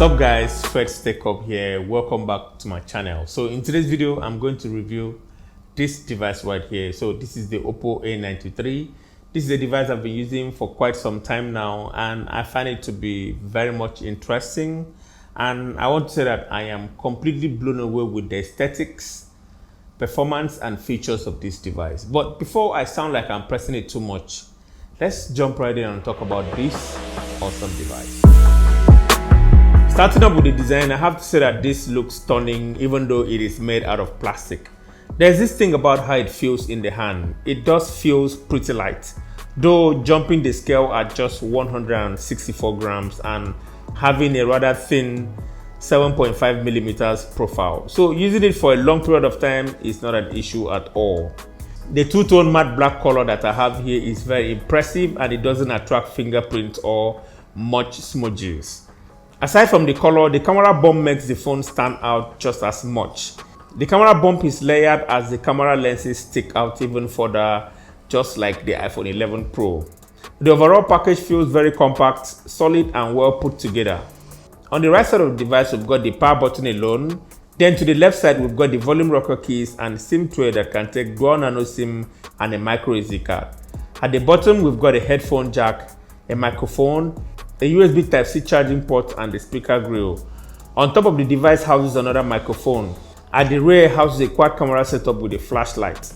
What's up guys, Fred Tech Up here. Welcome back to my channel. So in today's video, I'm going to review this device right here. So this is the Oppo A93. This is a device I've been using for quite some time now, and I find it to be very much interesting. And I want to say that I am completely blown away with the aesthetics, performance, and features of this device. But before I sound like I'm pressing it too much, let's jump right in and talk about this awesome device. Starting up with the design, I have to say that this looks stunning even though it is made out of plastic. There's this thing about how it feels in the hand. It does feels pretty light, though jumping the scale at just 164 grams and having a rather thin 7.5 millimeters profile. So using it for a long period of time is not an issue at all. The two-tone matte black color that I have here is very impressive, and it doesn't attract fingerprints or much smudges. Aside from the color, the camera bump makes the phone stand out just as much. The camera bump is layered as the camera lenses stick out even further, just like the iPhone 11 Pro. The overall package feels very compact, solid, and well put together. On the right side of the device, we've got the power button alone. Then to the left side, we've got the volume rocker keys and SIM tray that can take dual nano SIM and a micro SD card. At the bottom, we've got a headphone jack, a microphone, a USB Type-C charging port, and the speaker grill. On top of the device houses another microphone. At the rear houses a quad camera setup with a flashlight.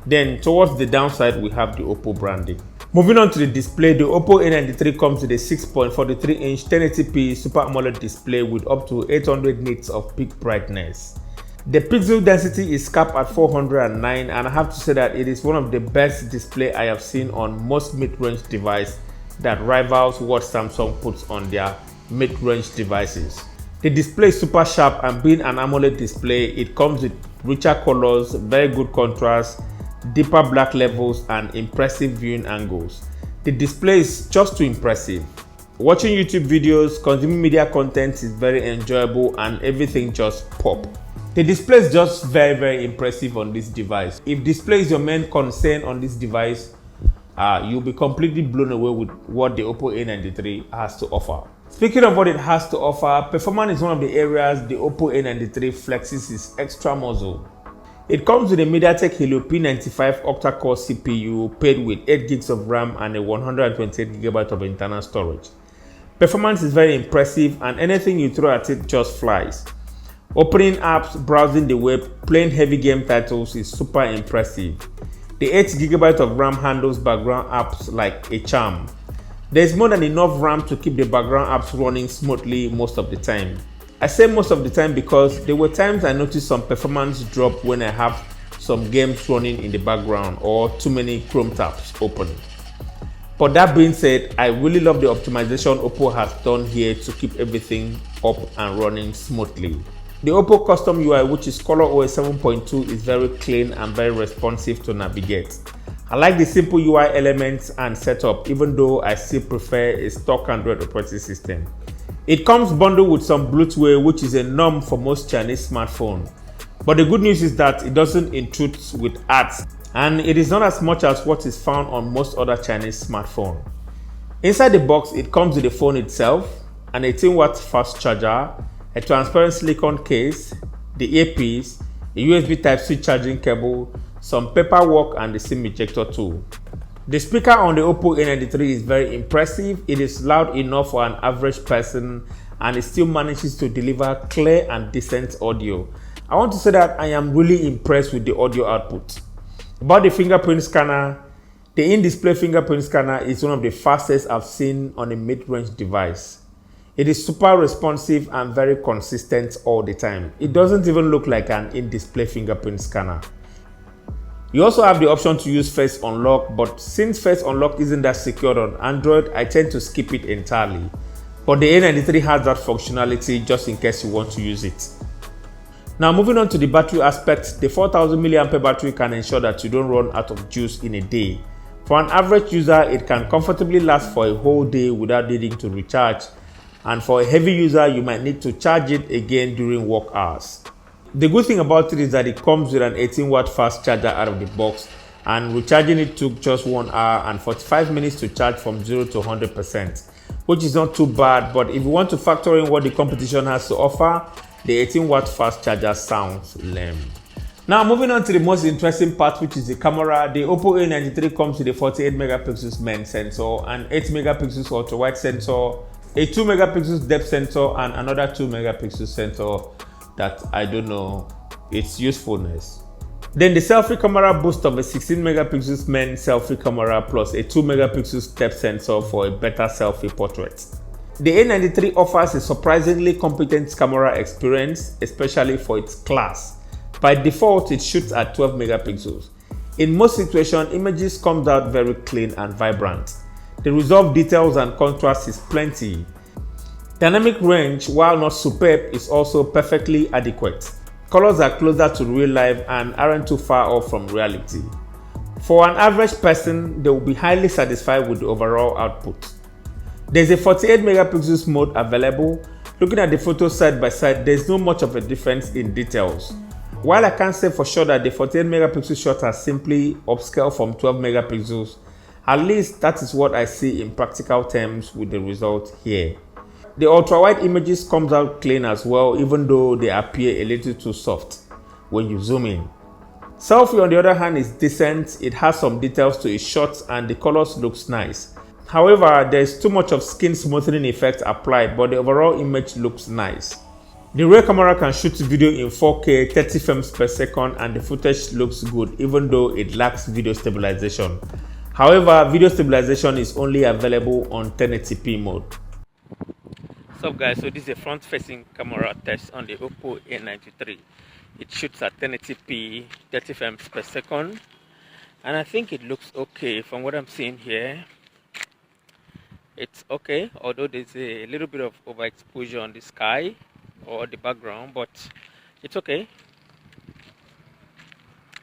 Then towards the downside we have the Oppo branding. Moving on to the display, the Oppo A93 comes with a 6.43-inch 1080p Super AMOLED display with up to 800 nits of peak brightness. The pixel density is capped at 409, and I have to say that it is one of the best display I have seen on most mid-range devices that rivals what Samsung puts on their mid-range devices. The display is super sharp, and being an AMOLED display, it comes with richer colors, very good contrast, deeper black levels, and impressive viewing angles. The display is just too impressive. Watching YouTube videos, consuming media content is very enjoyable, and everything just pop. The display is just very impressive on this device. If display is your main concern on this device, you'll be completely blown away with what the Oppo A93 has to offer. Speaking of what it has to offer, performance is one of the areas the Oppo A93 flexes its extra muscle. It comes with a MediaTek Helio P95 octa-core CPU paired with 8 gigs of RAM and a 128 GB of internal storage. Performance is very impressive, and anything you throw at it just flies. Opening apps, browsing the web, playing heavy game titles is super impressive. The 8 GB of RAM handles background apps like a charm. There is more than enough RAM to keep the background apps running smoothly most of the time. I say most of the time because there were times I noticed some performance drop when I have some games running in the background or too many Chrome tabs open. But that being said, I really love the optimization Oppo has done here to keep everything up and running smoothly. The Oppo custom UI, which is ColorOS 7.2, is very clean and very responsive to navigate. I like the simple UI elements and setup, even though I still prefer a stock Android operating system. It comes bundled with some Bluetooth, which is a norm for most Chinese smartphones. But the good news is that it doesn't intrude with ads, and it is not as much as what is found on most other Chinese smartphones. Inside the box, it comes with the phone itself, an 18-watt fast charger, a transparent silicone case, the earpiece, a USB Type-C charging cable, some paperwork, and the SIM ejector tool. The speaker on the Oppo A93 is very impressive. It is loud enough for an average person, and it still manages to deliver clear and decent audio. I want to say that I am really impressed with the audio output. About the fingerprint scanner, the in-display fingerprint scanner is one of the fastest I've seen on a mid-range device. It is super responsive and very consistent all the time. It doesn't even look like an in-display fingerprint scanner. You also have the option to use Face Unlock, but since Face Unlock isn't that secured on Android, I tend to skip it entirely. But the A93 has that functionality just in case you want to use it. Now moving on to the battery aspect, the 4000 mAh battery can ensure that you don't run out of juice in a day. For an average user, it can comfortably last for a whole day without needing to recharge. And for a heavy user, you might need to charge it again during work hours. The good thing about it is that it comes with an 18-watt fast charger out of the box, and recharging it took just 1 hour and 45 minutes to charge from 0 to 100%. which is not too bad. But if you want to factor in what the competition has to offer, the 18-watt fast charger sounds lame. Now moving on to the most interesting part, which is the camera. The Oppo A93 comes with a 48 megapixels main sensor, an 8 megapixels ultra wide sensor, a 2 megapixels depth sensor, and another 2 megapixels sensor that I don't know its usefulness. Then the selfie camera boasts of a 16 megapixels main selfie camera plus a 2 megapixels depth sensor for a better selfie portrait. The A93 offers a surprisingly competent camera experience, especially for its class. By default, it shoots at 12 megapixels. In most situations, images come out very clean and vibrant. The resolve details and contrast is plenty. Dynamic range, while not superb, is also perfectly adequate. Colors are closer to real life and aren't too far off from reality. For an average person, they will be highly satisfied with the overall output. There's a 48 megapixels mode available. Looking at the photos side by side, there's not much of a difference in details. While I can't say for sure that the 48 megapixel shot has simply upscaled from 12 megapixels, at least that is what I see in practical terms with the result here. The ultra-wide images comes out clean as well, even though they appear a little too soft when you zoom in. Selfie on the other hand is decent. It has some details to its shots and the colors looks nice. However, there is too much of skin smoothing effect applied, but the overall image looks nice. The rear camera can shoot video in 4K 30 frames per second and the footage looks good even though it lacks video stabilization. However, video stabilization is only available on 1080p mode. What's up guys, so this is a front facing camera test on the Oppo A93. It shoots at 1080p 30 frames per second and I think it looks okay from what I'm seeing here. It's okay, although there's a little bit of overexposure on the sky or the background, but it's okay.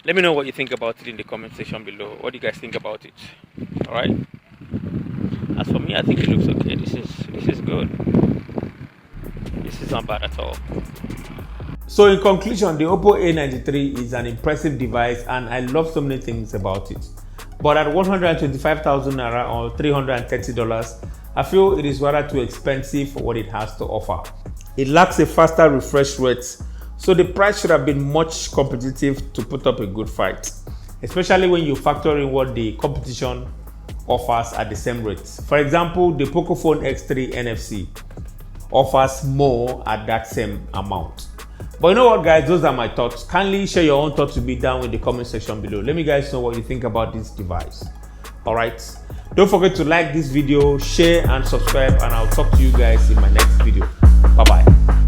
Let me know what you think about it in the comment section below. What do you guys think about it? All right. As for me, I think it looks okay. This is good. This is not bad at all. So in conclusion, the Oppo A93 is an impressive device and I love so many things about it. But at 125,000 naira or $330, I feel it is rather too expensive for what it has to offer. It lacks a faster refresh rate, so the price should have been much competitive to put up a good fight, especially when you factor in what the competition offers at the same rate. For example, the Pocophone X3 NFC offers more at that same amount. But you know what guys, those are my thoughts. Kindly share your own thoughts with me down in the comment section below. Let me guys know what you think about this device. Alright, don't forget to like this video, share and subscribe, and I'll talk to you guys in my next video. Bye bye.